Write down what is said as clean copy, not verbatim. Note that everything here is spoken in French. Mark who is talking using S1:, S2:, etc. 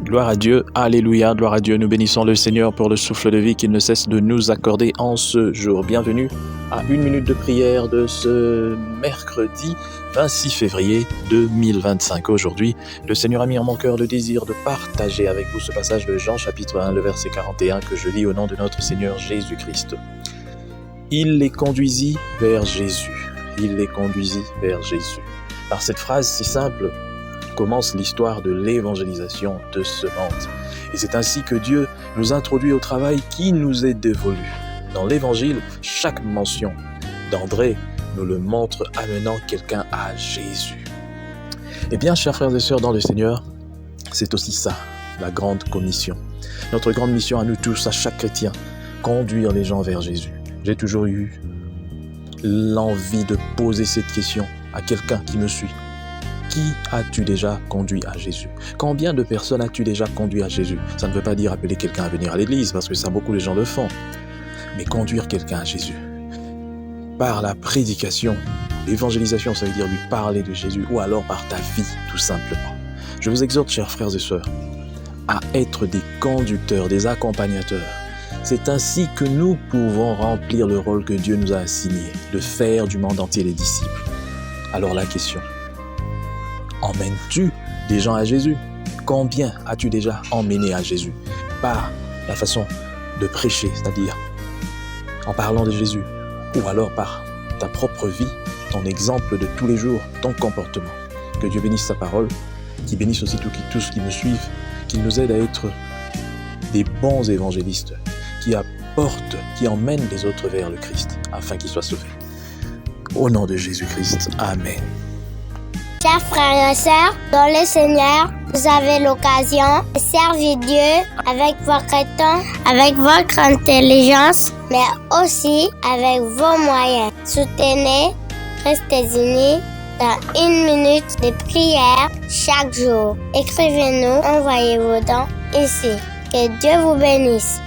S1: Gloire à Dieu, alléluia, gloire à Dieu, nous bénissons le Seigneur pour le souffle de vie qu'il ne cesse de nous accorder en ce jour. Bienvenue à une minute de prière de ce mercredi 26 février 2025. Aujourd'hui, le Seigneur a mis en mon cœur le désir de partager avec vous ce passage de Jean chapitre 1, le verset 41 que je lis au nom de notre Seigneur Jésus-Christ. Il les conduisit vers Jésus. Il les conduisit vers Jésus. Par cette phrase si simple, commence l'histoire de l'évangélisation de ce monde. Et c'est ainsi que Dieu nous introduit au travail qui nous est dévolu. Dans l'évangile, chaque mention d'André nous le montre amenant quelqu'un à Jésus. Eh bien, chers frères et sœurs dans le Seigneur, c'est aussi ça, la grande commission. Notre grande mission à nous tous, à chaque chrétien, conduire les gens vers Jésus. J'ai toujours eu l'envie de poser cette question à quelqu'un qui me suit. Qui as-tu déjà conduit à Jésus? Combien de personnes as-tu déjà conduit à Jésus? Ça ne veut pas dire appeler quelqu'un à venir à l'église, parce que ça, beaucoup de gens le font. Mais conduire quelqu'un à Jésus, par la prédication, l'évangélisation, ça veut dire lui parler de Jésus, ou alors par ta vie, tout simplement. Je vous exhorte, chers frères et sœurs, à être des conducteurs, des accompagnateurs. C'est ainsi que nous pouvons remplir le rôle que Dieu nous a assigné, de faire du monde entier les disciples. Alors la question: emmènes-tu des gens à Jésus? Combien as-tu déjà emmené à Jésus? Par la façon de prêcher, c'est-à-dire en parlant de Jésus, ou alors par ta propre vie, ton exemple de tous les jours, ton comportement. Que Dieu bénisse sa parole, qu'il bénisse aussi tous qui me suivent, qu'il nous aide à être des bons évangélistes, qui apportent, qui emmènent les autres vers le Christ, afin qu'ils soient sauvés. Au nom de Jésus-Christ, Amen.
S2: Chers frères et sœurs, dans le Seigneur, vous avez l'occasion de servir Dieu avec votre temps, avec votre intelligence, mais aussi avec vos moyens. Soutenez, restez unis dans une minute de prière chaque jour. Écrivez-nous, envoyez vos dons ici. Que Dieu vous bénisse.